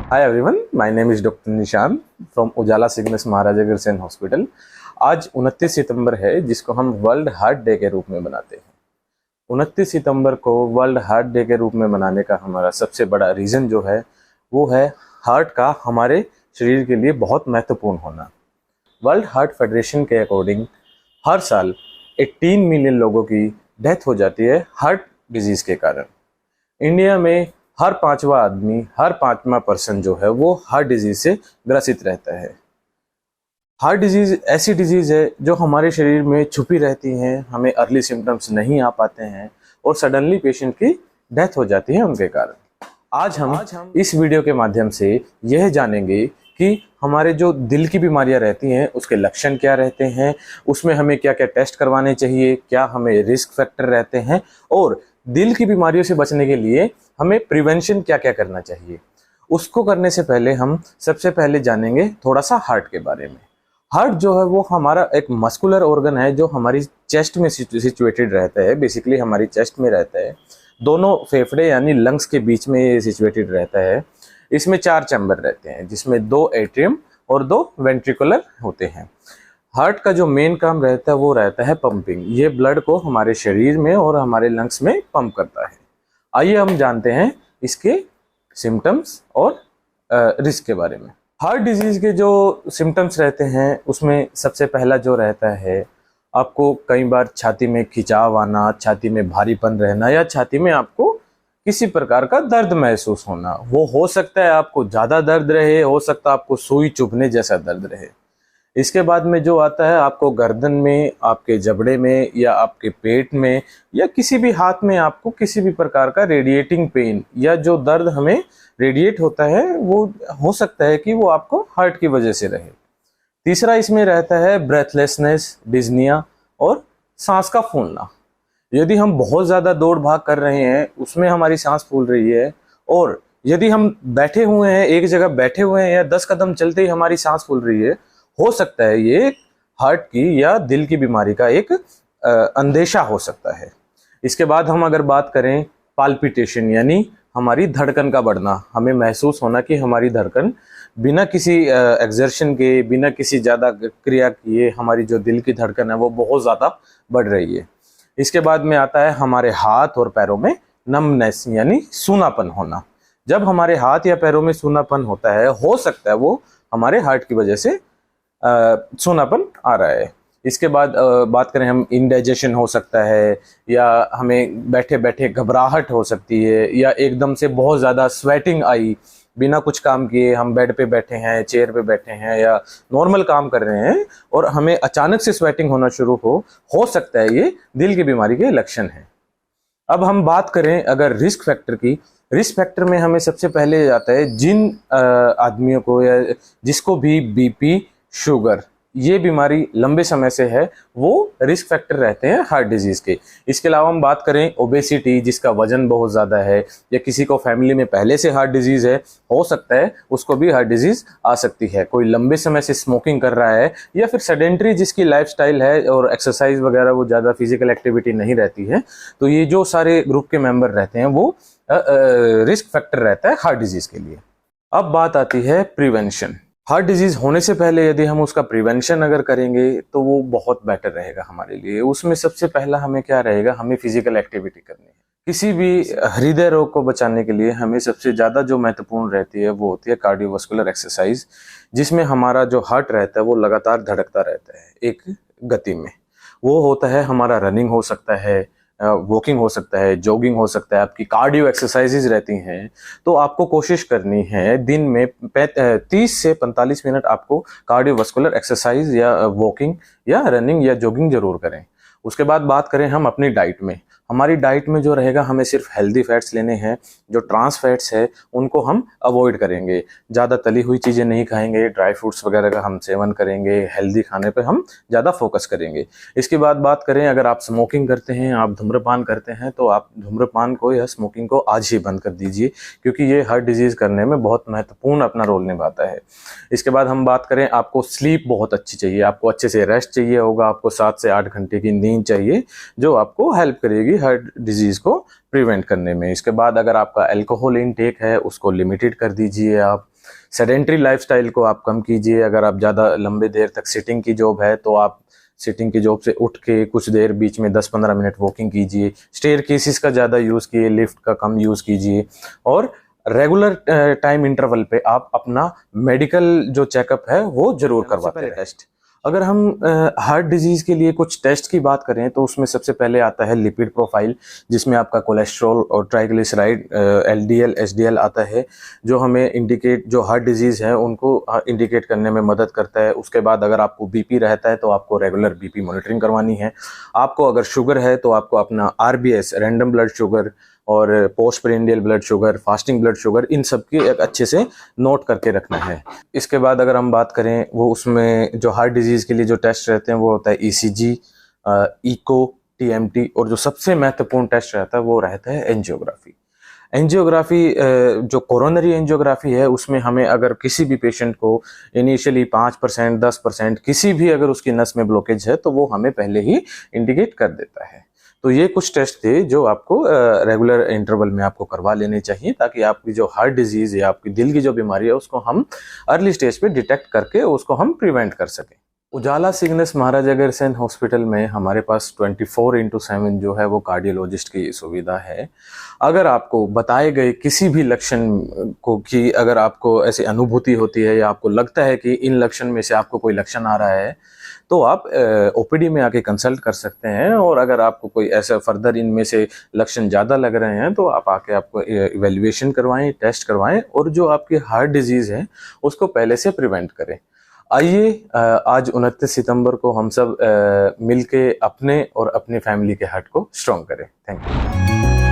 Hi everyone, my name is doctor Nishan from Ujala Cygnus Maharaja Agrasen hospital. आज 29 सितंबर है, जिसको हम वर्ल्ड हार्ट डे के रूप में मनाते हैं। 29 सितंबर को वर्ल्ड हार्ट डे के रूप में मनाने का हमारा सबसे बड़ा रीज़न जो है वो है हार्ट का हमारे शरीर के लिए बहुत महत्वपूर्ण होना। वर्ल्ड हार्ट फेडरेशन के अकॉर्डिंग हर साल 18 मिलियन लोगों की डेथ हो जाती है हार्ट डिजीज़ के कारण। इंडिया में हर पांचवा पर्सन जो है वो हार्ट डिजीज से ग्रसित रहता है। हार्ट डिजीज ऐसी डिजीज है जो हमारे शरीर में छुपी रहती हैं, हमें अर्ली सिम्टम्स नहीं आ पाते हैं और सडनली पेशेंट की डेथ हो जाती है उनके कारण। आज हम इस वीडियो के माध्यम से यह जानेंगे कि हमारे जो दिल की बीमारियां रहती हैं उसके लक्षण क्या रहते हैं, उसमें हमें क्या क्या टेस्ट करवाने चाहिए, क्या हमें रिस्क फैक्टर रहते हैं और दिल की बीमारियों से बचने के लिए हमें प्रिवेंशन क्या क्या करना चाहिए। उसको करने से पहले हम सबसे पहले जानेंगे थोड़ा सा हार्ट के बारे में। हार्ट जो है वो हमारा एक मस्कुलर ऑर्गन है जो हमारी चेस्ट में सिचुएटेड रहता है। बेसिकली हमारी चेस्ट में रहता है, दोनों फेफड़े यानी लंग्स के बीच में ये सिचुएटेड रहता है। इसमें 4 चैम्बर रहते हैं जिसमें 2 एट्रियम और 2 वेंट्रिकुलर होते हैं। हार्ट का जो मेन काम रहता है वो रहता है पंपिंग। ये ब्लड को हमारे शरीर में और हमारे लंग्स में पंप करता है। आइए हम जानते हैं इसके सिम्टम्स और रिस्क के बारे में। हार्ट डिजीज के जो सिम्टम्स रहते हैं उसमें सबसे पहला जो रहता है, आपको कई बार छाती में खिंचाव आना, छाती में भारीपन रहना या छाती में आपको किसी प्रकार का दर्द महसूस होना। वो हो सकता है आपको ज़्यादा दर्द रहे, हो सकता है आपको सुई चुभने जैसा दर्द रहे। इसके बाद में जो आता है, आपको गर्दन में, आपके जबड़े में या आपके पेट में या किसी भी हाथ में आपको किसी भी प्रकार का रेडिएटिंग पेन या जो दर्द हमें रेडिएट होता है वो हो सकता है कि वो आपको हार्ट की वजह से रहे। तीसरा इसमें रहता है ब्रेथलेसनेस, डिज्निया और सांस का फूलना। यदि हम बहुत ज़्यादा दौड़ भाग कर रहे हैं, उसमें हमारी सांस फूल रही है, और यदि हम बैठे हुए हैं, एक जगह बैठे हुए हैं या 10 कदम चलते ही हमारी सांस फूल रही है, हो सकता है ये हार्ट की या दिल की बीमारी का एक अंदेशा हो सकता है। इसके बाद हम अगर बात करें पाल्पिटेशन यानी हमारी धड़कन का बढ़ना, हमें महसूस होना कि हमारी धड़कन बिना किसी एक्सर्शन के, बिना किसी ज़्यादा क्रिया किए हमारी जो दिल की धड़कन है वो बहुत ज़्यादा बढ़ रही है। इसके बाद में आता है हमारे हाथ और पैरों में नमनेस यानी सूनापन होना। जब हमारे हाथ या पैरों में सूनापन होता है, हो सकता है वो हमारे हार्ट की वजह से सूनापन आ रहा है। इसके बाद बात करें हम, इंडाइजेशन हो सकता है या हमें बैठे बैठे घबराहट हो सकती है या एकदम से बहुत ज़्यादा स्वेटिंग आई, बिना कुछ काम किए हम बेड पे बैठे हैं, चेयर पे बैठे हैं या नॉर्मल काम कर रहे हैं और हमें अचानक से स्वेटिंग होना शुरू हो सकता है ये दिल की बीमारी के लक्षण हैं। अब हम बात करें अगर रिस्क फैक्टर की, रिस्क फैक्टर में हमें सबसे पहले आता है जिन आदमियों को या जिसको भी बीपी, शुगर ये बीमारी लंबे समय से है, वो रिस्क फैक्टर रहते हैं हार्ट डिजीज के। इसके अलावा हम बात करें ओबेसिटी, जिसका वजन बहुत ज़्यादा है या किसी को फैमिली में पहले से हार्ट डिजीज है, हो सकता है उसको भी हार्ट डिजीज आ सकती है। कोई लंबे समय से स्मोकिंग कर रहा है या फिर सेडेंटरी जिसकी लाइफस्टाइल है और एक्सरसाइज वगैरह वो ज़्यादा फिजिकल एक्टिविटी नहीं रहती है, तो ये जो सारे ग्रुप के मेंबर रहते हैं वो रिस्क फैक्टर रहता है हार्ट डिजीज के लिए। अब बात आती है प्रिवेंशन। हार्ट डिजीज होने से पहले यदि हम उसका प्रिवेंशन अगर करेंगे तो वो बहुत बेटर रहेगा हमारे लिए। उसमें सबसे पहला हमें क्या रहेगा, हमें फिजिकल एक्टिविटी करनी है। किसी भी हृदय रोग को बचाने के लिए हमें सबसे ज़्यादा जो महत्वपूर्ण रहती है वो होती है कार्डियोवास्कुलर एक्सरसाइज, जिसमें हमारा जो हार्ट रहता है वो लगातार धड़कता रहता है एक गति में। वो होता है हमारा रनिंग हो सकता है, वॉकिंग हो सकता है, जॉगिंग हो सकता है, आपकी कार्डियो एक्सरसाइजेज रहती हैं। तो आपको कोशिश करनी है दिन में 30 से 45 मिनट आपको कार्डियोवास्कुलर एक्सरसाइज या वॉकिंग या रनिंग या जॉगिंग जरूर करें। उसके बाद बात करें हम अपनी डाइट में, हमारी डाइट में जो रहेगा हमें सिर्फ हेल्दी फैट्स लेने हैं। जो ट्रांस फैट्स है उनको हम अवॉइड करेंगे, ज़्यादा तली हुई चीज़ें नहीं खाएंगे, ड्राई फ्रूट्स वगैरह का हम सेवन करेंगे, हेल्दी खाने पे हम ज़्यादा फोकस करेंगे। इसके बाद बात करें, अगर आप स्मोकिंग करते हैं, आप धूम्रपान करते हैं, तो आप धूम्रपान को या स्मोकिंग को आज ही बंद कर दीजिए, क्योंकि ये हार्ट डिजीज़ करने में बहुत महत्वपूर्ण अपना रोल निभाता है। इसके बाद हम बात करें, आपको स्लीप बहुत अच्छी चाहिए, आपको अच्छे से रेस्ट चाहिए होगा, आपको 7 से 8 घंटे की नींद चाहिए जो आपको हेल्प करेगी हार्ट डिजीज को प्रिवेंट करने में। इसके बाद अगर आपका अल्कोहल इनटेक है उसको लिमिटेड कर दीजिए आप। सेडेंट्री लाइफस्टाइल को आप कम कीजिए। अगर आप ज़्यादा लंबे देर तक सिटिंग की जॉब है तो आप सिटिंग की जॉब से उठ के कुछ देर बीच में 10-15 मिनट वॉकिंग कीजिए। स्टेयर केसेस का ज़्यादा यूज़ कीजिए, लिफ्ट का कम यूज़ कीजिए। और रेगुलर टाइम इंटरवल पे आप अपना मेडिकल जो चेकअप है वो जरूर करवाते रहें। टेस्ट, अगर हम हार्ट डिजीज़ के लिए कुछ टेस्ट की बात करें तो उसमें सबसे पहले आता है लिपिड प्रोफाइल, जिसमें आपका कोलेस्ट्रॉल और ट्राइग्लिसराइड LDL HDL आता है, जो हमें इंडिकेट, जो हार्ट डिजीज़ है उनको इंडिकेट करने में मदद करता है। उसके बाद अगर आपको BP रहता है तो आपको रेगुलर BP मॉनिटरिंग करवानी है। आपको अगर शुगर है तो आपको अपना RBS रैंडम ब्लड शुगर और post prandial blood sugar, fasting blood sugar, इन सब की एक अच्छे से नोट करके रखना है। इसके बाद अगर हम बात करें, वो उसमें जो हार्ट डिजीज़ के लिए जो टेस्ट रहते हैं वो होता है ECG, इको, TMT, और जो सबसे महत्वपूर्ण टेस्ट रहता है वो रहता है एंजियोग्राफी। एंजियोग्राफी, जो कोरोनरी एंजियोग्राफी है, उसमें हमें अगर किसी भी पेशेंट को इनिशियली 5%, 10% किसी भी अगर उसकी नस में ब्लॉकेज है तो वो हमें पहले ही इंडिकेट कर देता है। तो ये कुछ टेस्ट थे जो आपको रेगुलर इंटरवल में आपको करवा लेने चाहिए, ताकि आपकी जो हार्ट डिजीज़ या आपकी दिल की जो बीमारी है उसको हम अर्ली स्टेज पे डिटेक्ट करके उसको हम प्रिवेंट कर सकें। उजाला सिग्नेस महाराजा अग्रसेन हॉस्पिटल में हमारे पास 24/7 जो है वो कार्डियोलॉजिस्ट की सुविधा है। अगर आपको बताए गए किसी भी लक्षण को, कि अगर आपको ऐसी अनुभूति होती है या आपको लगता है कि इन लक्षण में से आपको कोई लक्षण आ रहा है, तो आप OPD में आके कंसल्ट कर सकते हैं। और अगर आपको कोई ऐसा फर्दर इनमें से लक्षण ज़्यादा लग रहे हैं तो आप आके आपको इवेल्युएशन करवाएं, टेस्ट करवाएं, और जो आपकी हार्ट डिजीज़ है उसको पहले से प्रिवेंट करें। आइए आज 29 सितंबर को हम सब मिलके अपने और अपनी फैमिली के हार्ट को स्ट्रॉन्ग करें। Thank you.